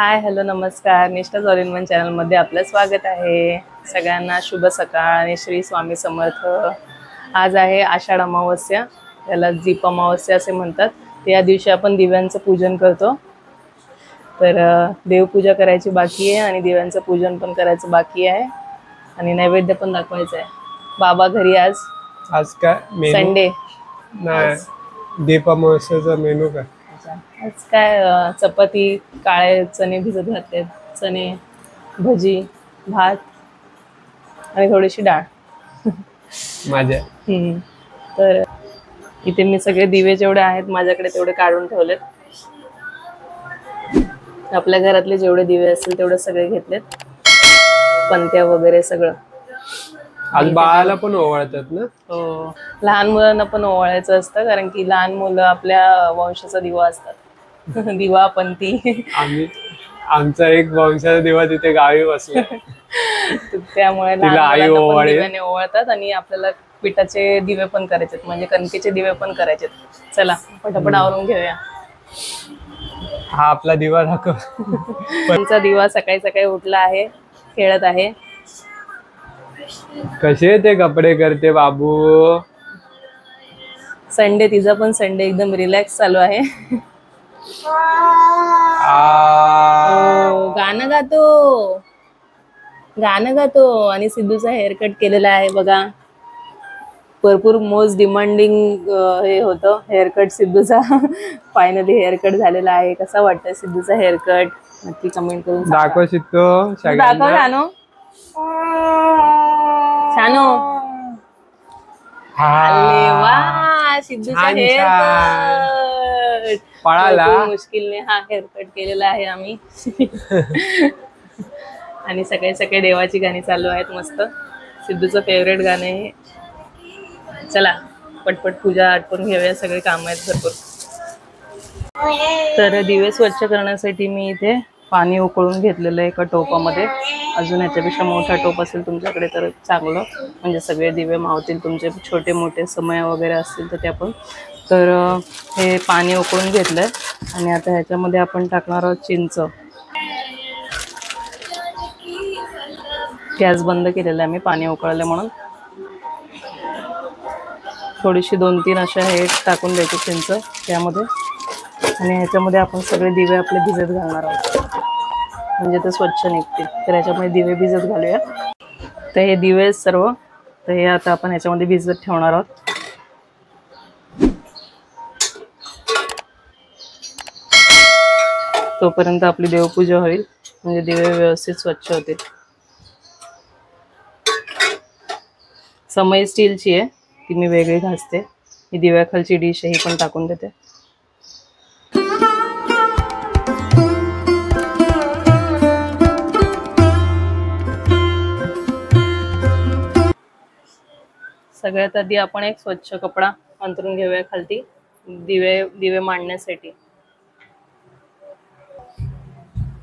Hi hello नमस्कार, निष्ठा all in one चॅनलमध्ये आपलं स्वागत आहे। सगळ्यांना शुभ सकाळ आणि श्री स्वामी समर्थ। आज आहे आषाढ अमावस्या, त्याला दीप अमावस्या असे म्हणतात। त्या दिवशी आपण दिव्यांचं पूजन करतो। तर देवपूजा करायची बाकी आहे आणि दिव्यांचं पूजन पण करायचं बाकी आहे आणि नैवेद्य पण दाखवायचं आहे। बाबा घरी आज काय मेनू? संडे नाही, दीप अमावस्याचा मेनू काय? आज काय चपाती, काळे चणे भिजत घातले, चणे, भजी, भात आणि थोडीशी डाळ। माझ्या तर इथे मी सगळे दिवे जेवढे आहेत माझ्याकडे तेवढे काढून ठेवलेत। आपल्या घरातले जेवढे दिवे असतील तेवढे सगळे घेतलेत, पंत्या वगैरे सगळं। आज बाळाला पण ओवाळतात ना? हो, लहान मुलांना पण ओवाळायचं असतं, कारण की लहान मुलं आपल्या वंशाचा दिवा असतात। दिवा पंथी आमचा एक वंशाचा दिवा तिथे गावी बसला। त्यामुळे लहान मुलांना पण दिव्याने ओवाळतात आणि आपल्याला पिठाचे दिवे पण करायचे, म्हणजे कणकेचे दिवे पण करायचे। चला पटापट आवरून घेऊया। हा आपला दिवा दाखव। आमचा दिवा सकाळी सकाळी उठला आहे, खेळत आहे। कसे ते कपडे करते बाबू? संडे, तिचा पण संडे एकदम रिलॅक्स चालू आहे। गाणं गातो आणि सिद्धूचा हेअरकट केलेला आहे बघा। भरपूर मोस्ट डिमांडिंग हे होतं हेअरकट सिद्धूचा। फायनली हेअरकट झालेला आहे। कसा वाटतं सिद्धूचा हेअरकट? नक्की कमेंट करून दाखव सिद्धू, दाखव शानो। शानो अरे वा, सिद्धूचा हेअरकट पळाला। मुश्किलने हा हेअरकट केलेला आहे आम्ही। आणि सकाळी सकाळी देवाची गाणी चालू आहेत मस्त। सिद्धूचं फेवरेट गाणं आहे। चला पटपट पूजा आटपून घेऊया, सगळे काम आहेत भरपूर। तर दिवे स्वच्छ करण्यासाठी मी इथे पाणी उकळून घेतलेलं आहे एका टोपामध्ये। अजून याच्यापेक्षा मोठा टोप असेल तुमच्याकडे तर चांगलं, म्हणजे सगळे दिवे मावतील तुमचे। छोटे मोठे समय वगैरे असतील तर ते आपण तर हे पाणी उकळून घेतलंय आणि आता ह्याच्यामध्ये आपण टाकणार आहोत चिंच। गॅस बंद केलेला आहे मी पाणी उकळले म्हणून। थोडीशी 2-3 अशा हे टाकून द्यायची चिंच त्यामध्ये आणि ह्याच्यामध्ये आपण सगळे दिवे आपले भिजत घालणार आहोत, म्हणजे ते स्वच्छ निघतील। तर ह्याच्यामध्ये दिवे भिजत घालूया। तर हे दिवे सर्व, तर हे आता आपण ह्याच्यामध्ये भिजत ठेवणार आहोत। तोपर्यंत आपली देवपूजा होईल, म्हणजे दिवे व्यवस्थित स्वच्छ होतील। समय स्टीलची आहे, ती मी वेगळी घासते। ही दिव्याखालची डिश आहे, ही पण टाकून देते। सगळ्यात आधी आपण एक स्वच्छ कपडा अंथरून घेऊया खालती दिवे मांडण्यासाठी।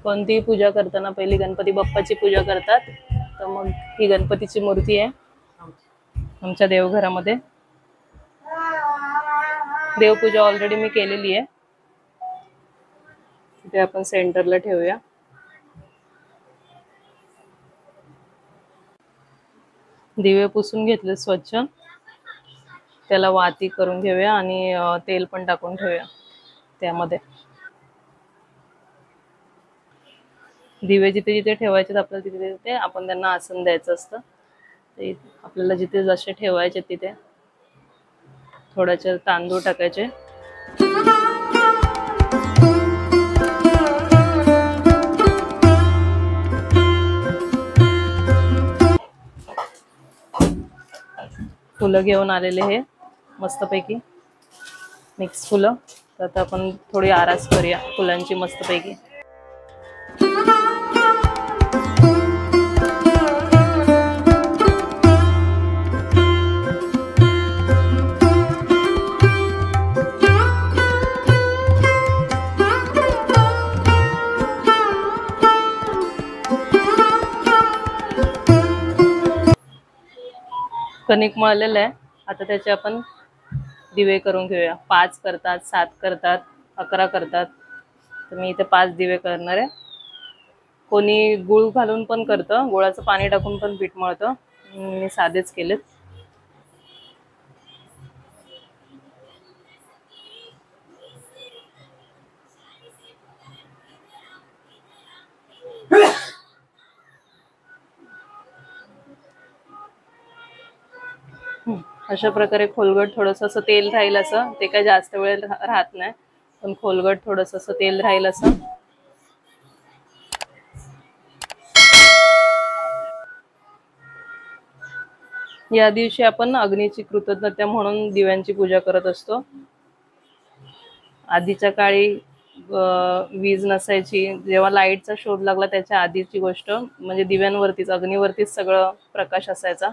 कोणतीही पूजा करताना पहिली गणपती बाप्पाची पूजा करतात। तर मग ही गणपतीची मूर्ती आहे आमच्या देवघरामध्ये। देवपूजा ऑलरेडी मी केलेली आहे, ते आपण सेंटरला ठेवूया। दिवे पुसून घेतले स्वच्छ, त्याला वाती करून घेऊया आणि तेल पण टाकून ठेवूया त्यामध्ये। दिवे जिथे जिथे ठेवायचे आपल्याला तिथे तिथे आपण त्यांना आसन द्यायचं असतं। ते आपल्याला जिथे जसे ठेवायचे तिथे थोड्याचे तांदूळ टाकायचे। फुलं घेऊन आलेले हे मस्तपैकी मिक्स फुलं। तर आता आपण थोडी आरास करूया फुलांची मस्तपैकी। कणिक मळलेलं आहे, आता त्याचे आपण दिवे करून घेऊया। 5 करतात, 7 करतात, 11 करतात। तर मी इथे 5 दिवे करणार आहे। कोणी गुळ घालून पण करतं, गुळाचं पाणी टाकून पण पीठ मळतं. मी साधेच केलेत. अशा प्रकारे खोलगट थोडंसं असं तेल राहील असं, ते काय जास्त वेळ राहत नाही, पण खोलगट थोडंसं असं तेल राहील असं. या दिवशी आपण अग्नीची कृतज्ञता म्हणून दिव्यांची पूजा करत असतो. आधीच्या काळी वीज नसायची, जेव्हा लाईटचा शोध लागला त्याच्या आधीची गोष्ट म्हणजे दिव्यांवरतीच, अग्नीवरतीच सगळं प्रकाश असायचा.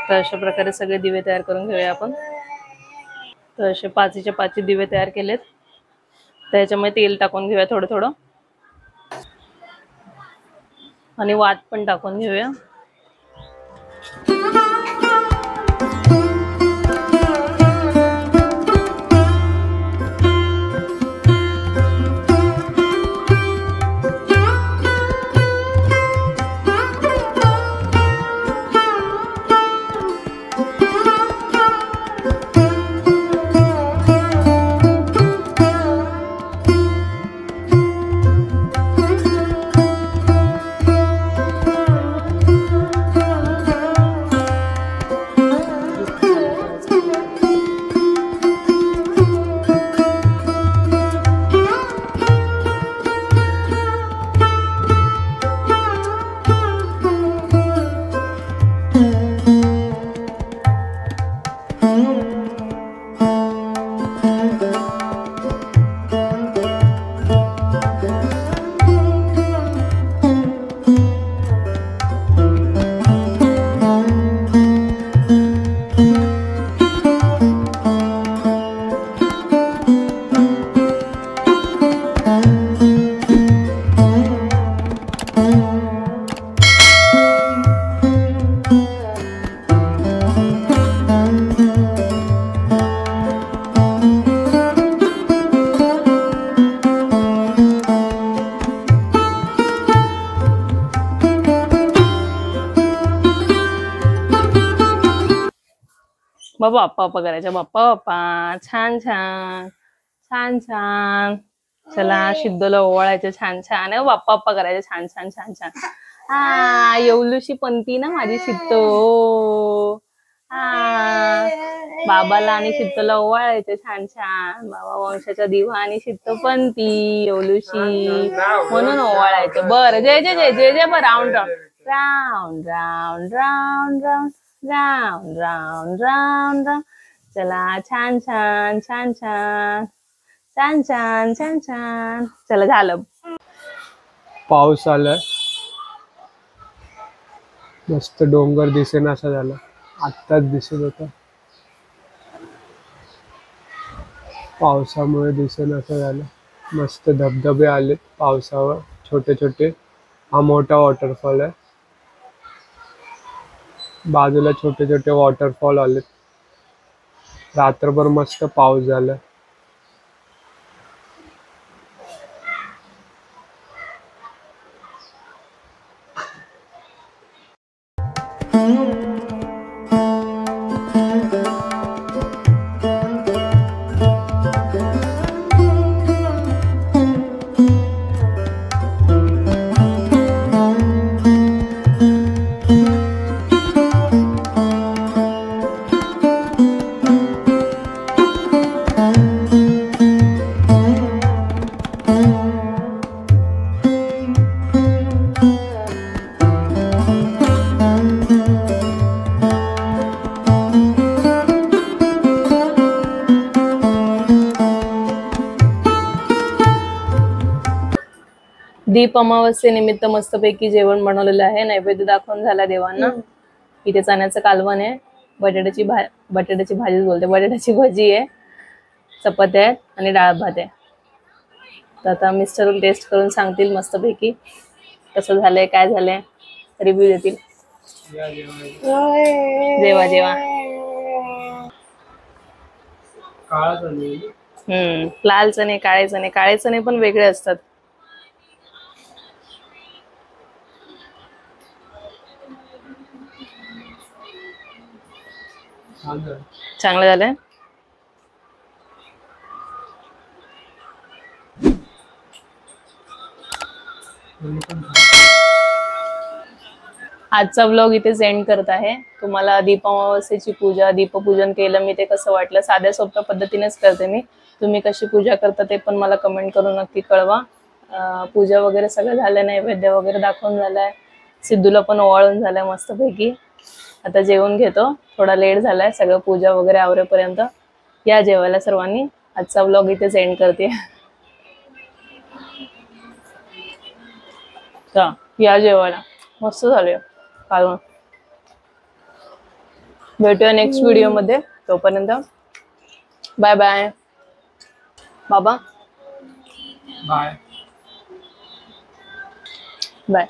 तर अशा प्रकारे सगळे दिवे तयार करून घेऊया आपण. तर असे 5च्या 5 दिवे तयार केलेत. त्याच्यामध्ये तेल टाकून घेऊया थोडं थोडं आणि वात पण टाकून घेऊया. बाबा बाप्पा करायचा, बाप्पा बाप्पा, छान छान छान छान. चला शिद्दोला ओवाळायचं छान छान. बाप्पा बाप्पा करायचं छान छान छान छान. हा एवढीशी पंती ना माझी शिद्दो. हा बाबाला आणि शिद्दोला ओवाळायचं छान छान. बाबा वंशाचा दिवा आणि शिद्दो पंती एवढीशी म्हणून ओवाळायचं. बरं जय जय जय जय जय. बरं round round round round round round round round round. चला छान छान छान छान छान छान छान छान. चला झालं. पाऊस आलाय, मस्त डोंगर दिसेना असं झालं, आत्ताच दिसत होता, पावसामुळे दिसेना असं झालं. मस्त धबधबे आले पावसावर छोटे छोटे. हा मोठा वॉटरफॉल आहे, बाजूला छोटे छोटे वॉटरफॉल आलेत. रात्रभर मस्त पाऊस झाला. दीप अमावस्येनिमित्त मस्तपैकी जेवण बनवलेलं आहे. नैवेद्य दाखवून झाला देवांना. इथे चण्याचं कालवण आहे, बटाट्याची भाजीच बोलते, बटाट्याची भजी आहे, चपात्या आहेत आणि डाळ भात आहे. तर आता मिस्टर टेस्ट करून सांगतील मस्तपैकी कसं झालंय, काय झालंय, रिव्ह्यू देतील. जेवा जेवा. काळा चणे. लाल चणे, काळे चणे. काळे चणे पण वेगळे असतात. चांगलं झालंय. आजचा व्लॉग इथेच एंड करत आहे. तुम्हाला दीपामावस्येची पूजा, दीपपूजन केलं मी ते कसं वाटलं? साध्या सोप्या पद्धतीनेच करते मी. तुम्ही कशी पूजा करता ते पण मला कमेंट करून नक्की कळवा. पूजा वगैरे सगळं झालं, नैवेद्य वगैरे दाखवून झालाय. सिद्धूला पण ओवाळून झालाय मस्तपैकी. आता जेवून घेतो. थोडा लेट झालाय सगळं पूजा वगैरे आवरेपर्यंत. या जेवायला सर्वांनी. आजचा व्लॉग इथेच एंड करते. या जेवायला. मस्त झाले. कालवण. भेटूया नेक्स्ट व्हिडिओ मध्ये. तोपर्यंत बाय बाय. बाबा बाय बाय.